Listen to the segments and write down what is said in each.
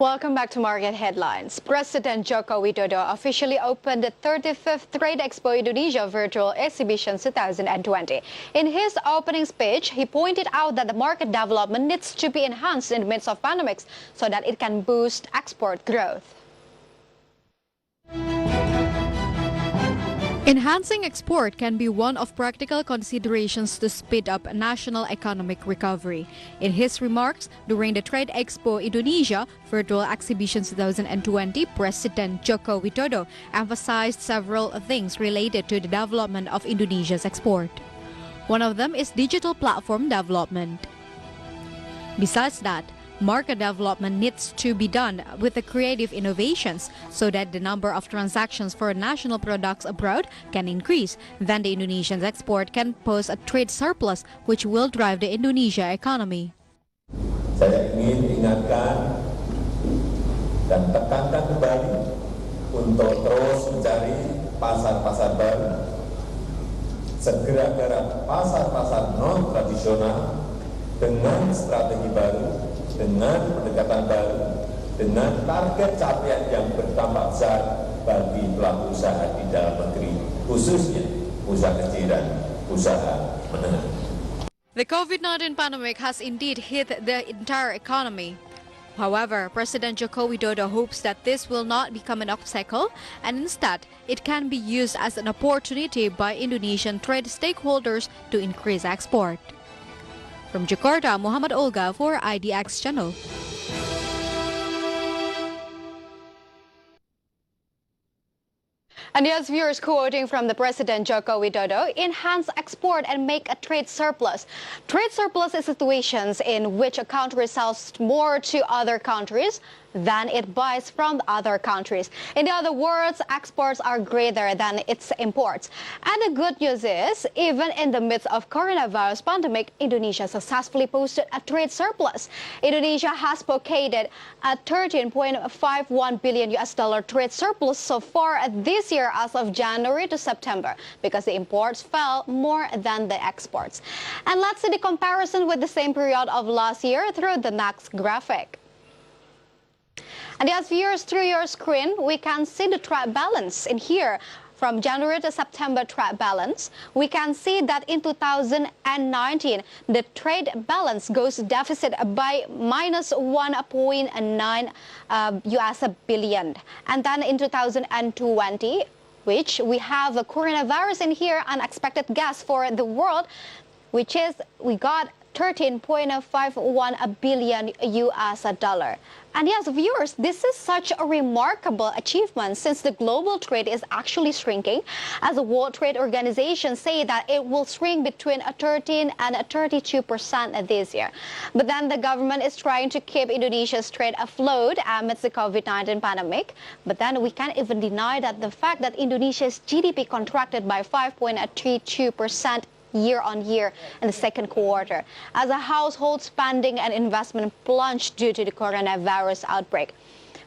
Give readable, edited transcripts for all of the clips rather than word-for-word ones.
Welcome back to Market Headlines. President Joko Widodo officially opened the 35th Trade Expo Indonesia Virtual Exhibition 2020. In his opening speech, he pointed out that the market development needs to be enhanced in the midst of pandemics so that it can boost export growth. Enhancing export can be one of practical considerations to speed up national economic recovery. In his remarks during the Trade Expo Indonesia Virtual Exhibition 2020, President Joko Widodo emphasized several things related to the development of Indonesia's export. One of them is digital platform development. Besides that, market development needs to be done with the creative innovations so that the number of transactions for national products abroad can increase. Then the Indonesian export can pose a trade surplus which will drive the Indonesia economy. Saya ingin ingatkan dan tekankan kembali untuk terus mencari pasar-pasar baru. Segera garap pasar-pasar non-tradisional dengan strategi baru, dengan pendekatan baru, dengan target capaian yang bertambah besar bagi pelaku usaha di dalam negeri, khususnya usaha kecil dan usaha menengah. The COVID-19 pandemic has indeed hit the entire economy. However, President Joko Widodo hopes that this will not become an obstacle and instead it can be used as an opportunity by Indonesian trade stakeholders to increase export. From Jakarta, Muhammad Olga for IDX Channel. And yes, viewers, quoting from the President Joko Widodo, enhance export and make a trade surplus. Trade surplus is situations in which a country sells more to other countries than it buys from other countries. In other words, exports are greater than its imports. And the good news is, even in the midst of coronavirus pandemic, Indonesia successfully posted a trade surplus. Indonesia has pocketed a $13.51 billion trade surplus so far this year as of January to September because the imports fell more than the exports. And let's see the comparison with the same period of last year through the next graphic. And as viewers, through your screen, we can see the trade balance in here. From January to September trade balance, we can see that in 2019, the trade balance goes deficit by minus 1.9 US billion. And then in 2020, which we have a coronavirus in here, unexpected gas for the world, which is we got 13.51 billion US dollar. And yes, viewers, this is such a remarkable achievement since the global trade is actually shrinking, as the World Trade Organization say that it will shrink between 13 and 32% this year. But then the government is trying to keep Indonesia's trade afloat amidst the COVID-19 pandemic. But then we can't even deny that the fact that Indonesia's GDP contracted by 5.32% year-on-year in the second quarter, as a household spending and investment plunged due to the coronavirus outbreak.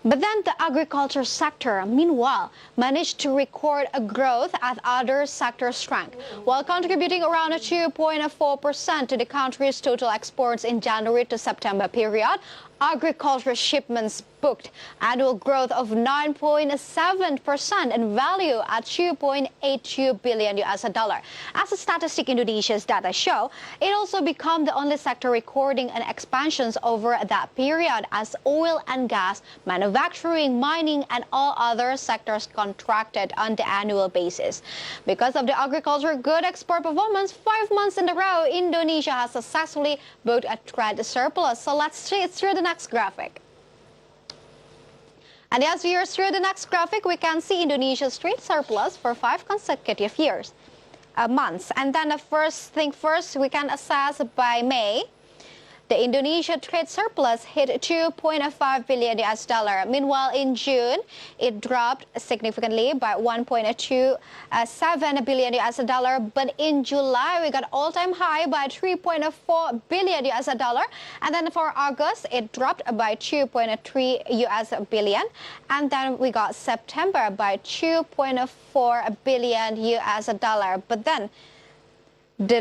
But then the agriculture sector, meanwhile, managed to record a growth as other sectors shrank, while contributing around 2.4% to the country's total exports in January to September period. Agriculture shipments booked annual growth of 9.7% in value at 2.82 billion US dollar. As the Statistic Indonesia's data show, it also became the only sector recording an expansions over that period as oil and gas, manufacturing, mining, and all other sectors contracted on the annual basis. Because of the agriculture good export performance, 5 months in a row, Indonesia has successfully booked a trade surplus. So let's see it through the next graphic. And as viewers, through the next graphic, we can see Indonesia's trade surplus for 5 consecutive months. And then the first thing first, we can assess by May. The Indonesia trade surplus hit 2.5 billion US dollar. Meanwhile, in June, it dropped significantly by 1.27 billion US dollar. But in July, we got all-time high by 3.4 billion US dollar. And then for August, it dropped by 2.3 US billion. And then we got September by 2.4 billion US dollar. But then the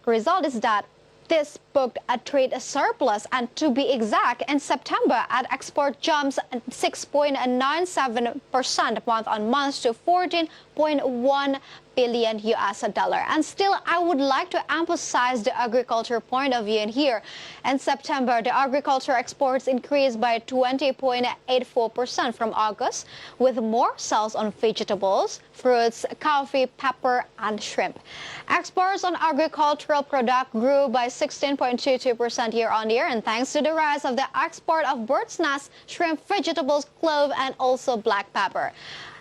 result is that this booked a trade surplus, and to be exact, in September, export jumps 6.97% month-on-month to 14.1 billion US dollar. And still, I would like to emphasize the agriculture point of view in here. In September, the agriculture exports increased by 20.84% from August, with more sales on vegetables, fruits, coffee, pepper, and shrimp. Exports on agricultural product grew by 16.22% year-on-year, and thanks to the rise of the export of bird's nest, shrimp, vegetables, clove, and also black pepper.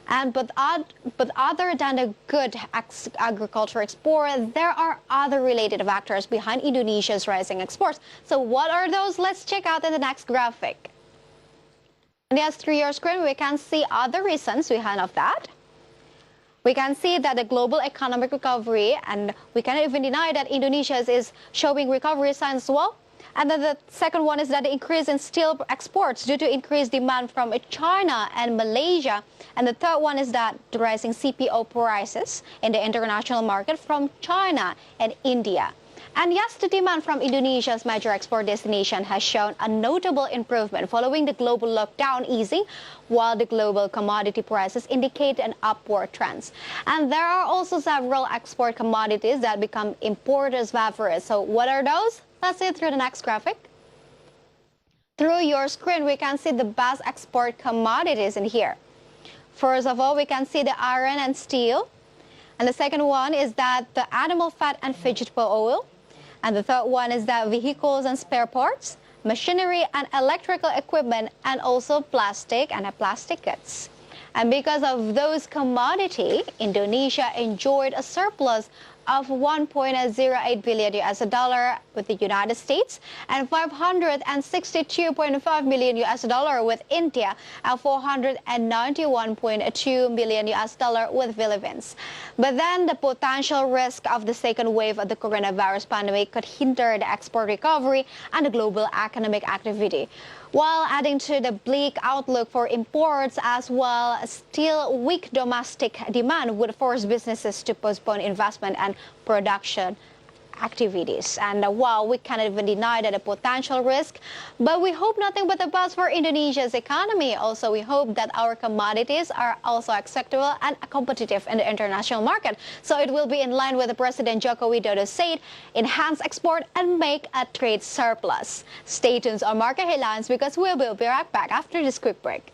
But other than the good agriculture export, there are other related factors behind Indonesia's rising exports. So what are those? Let's check out in the next graphic. And yes, through your screen, we can see other reasons behind of that. We can see that the global economic recovery, and we cannot even deny that Indonesia is showing recovery signs as well. And then the second one is that the increase in steel exports due to increased demand from China and Malaysia. And the third one is that the rising CPO prices in the international market from China and India. And yes, the demand from Indonesia's major export destination has shown a notable improvement following the global lockdown easing, while the global commodity prices indicate an upward trend. And there are also several export commodities that become importers' favorites. So what are those? Let's see through the next graphic. Through your screen, we can see the best export commodities in here. First of all, we can see the iron and steel. And the second one is that the animal fat and vegetable oil. And the third one is that vehicles and spare parts, machinery and electrical equipment, and also plastic and plastic goods. And because of those commodities, Indonesia enjoyed a surplus of 1.08 billion US dollar with the United States and 562.5 million US dollar with India and 491.2 million US dollar with Philippines. But then the potential risk of the second wave of the coronavirus pandemic could hinder the export recovery and the global economic activity, while adding to the bleak outlook for imports as well. Still weak domestic demand would force businesses to postpone investment and production activities. And while we cannot even deny that a potential risk, but we hope nothing but the best for Indonesia's economy. Also, we hope that our commodities are also acceptable and competitive in the international market. So it will be in line with the President Joko Widodo said, enhance export and make a trade surplus. Stay tuned on market headlines because we will be right back after this quick break.